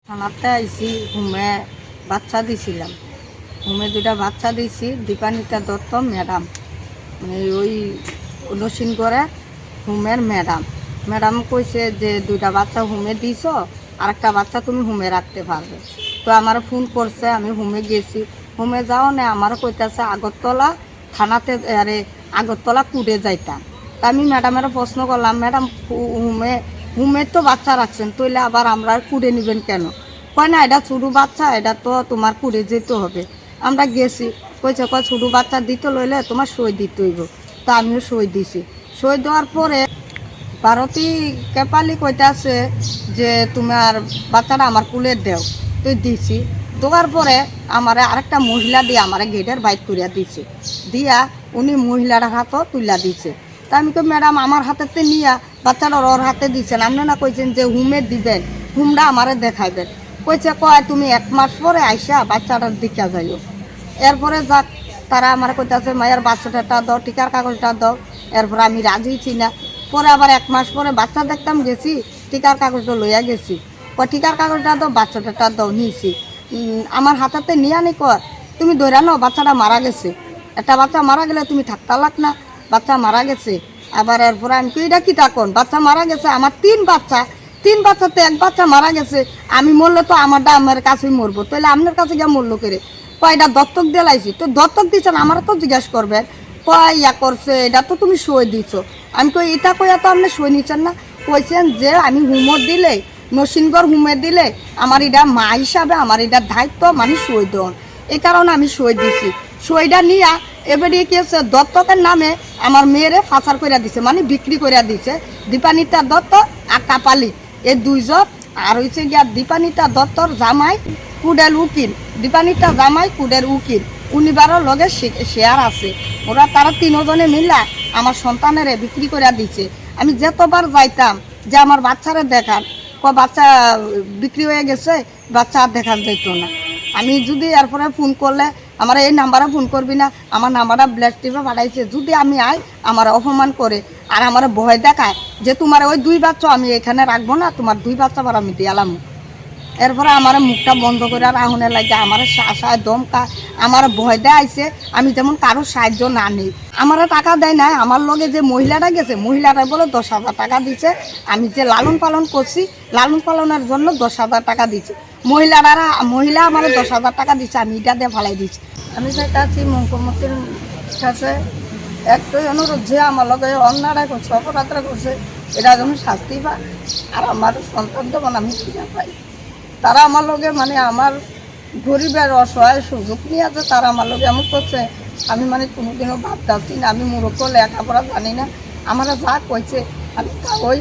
থানাতে আইসি হুমে বাচ্চা দিছিলাম। হুমে দুটা বাচ্চা দিছি দীপানিতা দত্ত ম্যাডাম, মানে ওই নসিনগড়ে হুমের ম্যাডাম কইছে যে দুইটা বাচ্চা হুমে দিছ, আর একটা বাচ্চা তুমি হুমে রাখতে পারবে। তো আমার ফোন করছে, আমি হুমে গেছি। হুমে যাও না, আমারও কইতেছে আগরতলা থানাতে, আরে আগরতলা কুড়ে যাইতাম। তা আমি ম্যাডামের প্রশ্ন করলাম, ম্যাডাম হুমে তো বাচ্চা রাখছেন, তইলে আবার আমরা কুড়ে নেবেন কেন? কয় না, এটা ছোটো বাচ্চা, এটা তো তোমার কুড়ে যেতে হবে। আমরা গেছি, কইছে কয় ছোটো বাচ্চা দিতে লইলে তোমার সই দিতে হইব। তা আমিও সই দিছি। সই দেওয়ার পরে ভারতী কেপালি কইতাছে যে তোমার বাচ্চাটা আমার কুলে দেও। তুই দিছি, দেওয়ার পরে আমার আরেকটা মহিলা দিয়ে আমার গেটের বাইক করিয়া দিছে, দিয়া উনি মহিলার হাতও তুলিয়া দিছে। তা আমি কই ম্যাডাম আমার হাতেতে নিয়া বাচ্চাটা ওর হাতে দিচ্ছেন, আপনি না কইছেন যে হুমে দিবেন, হুমটা আমারে দেখাইবেন। কইছে কয় তুমি 1 মাস পরে আইসা বাচ্চাটার দিকা যাইও। এরপরে যাক, তারা আমার কইতাছে মায়ের বাচ্চাটা দাও, টিকার কাগজটা দাও। এরপরে আমি রাজিছি না। পরে আবার 1 মাস পরে বাচ্চা দেখতাম গেছি, টিকার কাগজটা লইয়া গেছি। টিকার কাগজটা দাও, বাচ্চাটা দাও, নিয়েছি। আমার হাতাতে নিয়ে আনি কর তুমি ধরে নাও বাচ্চাটা মারা গেছে, একটা বাচ্চা মারা গেলে তুমি থাকতে লাগ না, বাচ্চা মারা গেছে। আবার এরপরে আমি এটা কী থাকুন, বাচ্চা মারা গেছে আমার 3 বাচ্চা, 3 বাচ্চাতে 1 বাচ্চা মারা গেছে, আমি মরলে তো আমারটা আমার কাছেই মরবো, তাহলে আপনার কাছে গিয়ে মরলো করে। এটা দত্তক দিয়ে লাইছি, তো দত্তক দিচ্ছেন আমার তো জিজ্ঞাসা করবেন। ইয়া করছে, এটা তো তুমি সই দিছ। আমি কই এটা কইয়া তো আপনি সই নিচ্ছেন না। কইছেন যে আমি হুমর দিলে, নসিনগড় হুমে দিলে আমার এটা মা হিসাবে আমার এটা দায়িত্ব, মানে সই দেন। এই কারণে আমি সই দিছি। সইটা নিয়া এবারে কি হচ্ছে, দত্তকের নামে আমার মেয়েরে ফাঁসার করিয়া দিছে, মানে বিক্রি করিয়া দিছে। দীপানিতা দত্ত আর কাপালি, এই 2 জন। আর হয়েছে গিয়া দীপানিতা দত্তর জামাই কুডেল উকিল, দীপানিতা জামাই কুডের উকিল, উনিবারও লগে শেয়ার আছে। ওরা তারা 3 জনে মিলা আমার সন্তানের বিক্রি করে দিচ্ছে। আমি যতবার যাইতাম যে আমার বাচ্চারে দেখান, বাচ্চা বিক্রি হয়ে গেছে, বাচ্চা আর দেখান যাইতো না। আমি যদি এরপরে ফোন করলে আমার এই নাম্বারে ফোন করবি না, আমার নাম্বারটা ব্ল্যাক টিপে পাঠাইছে। যদি আমি আই আমার অপমান করে আর আমার ভয় দেখায় যে তোমার ওই 2 বাচ্চা আমি এখানে রাখবো না, তোমার 2 বাচ্চা আবার আমি দিয়ালাম। এরপরে আমার মুখটা বন্ধ করে আর আহুনের লাগে আমার শাসায় দমকা, আমার ভয় দেয় আইছে আমি যেমন কারো সাহায্য না নেই। আমার টাকা দেয় না, আমার লগে যে মহিলাটা গেছে, মহিলাটা বলে 10,000 টাকা দিছে। আমি যে লালন পালন করছি, লালন পালনের জন্য 10,000 টাকা দিচ্ছে। মহিলা আমার 10,000 টাকা দিচ্ছে, আমি এটা দিয়ে ফালাই দিচ্ছি। আমি চাইছি মুখ্যমন্ত্রীর কাছে একটাই অনুরোধ, যে আমার লগে অন্যায় করছে, অপরাধরা করছে, এটা যেন শাস্তি পায়, আর আমার সন্তান যেমন আমি ফিরে পাই। তারা আমার লগে, মানে আমার গরিবের অসহায় সুযোগ নিয়ে আছে, তারা আমার লগে এমন করছে। আমি মানে কোনোদিনও ভাবতেছি না, আমি মূর্খ, লেখাপড়া জানি না। আমার যা কইছে আমি তা ওই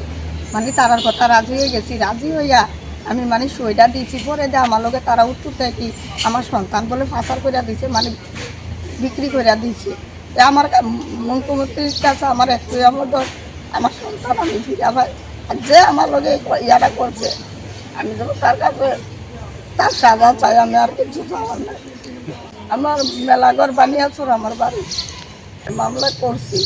মানে তারার কথা রাজি হয়ে গেছি। রাজি হইয়া আমি মানে সইটা দিয়েছি। পরে যে আমার লগে তারা উত্তরটা কি আমার সন্তান বলে পাচার করে দিছে, মানে বিক্রি করে দিয়েছে। আমার মুখ্যমন্ত্রীর কাছে আমার একটু আমার সন্তান আমি ফিরা পাই। আর যে আমার লগে ইয়াটা করছে, আমি যখন তার কাছে তার সাজা চাই, আমি আর কিছু চাওয়ার নাই। আমার মেলাঘর বানিয়েছ আমার বাড়ি, মামলা করছি।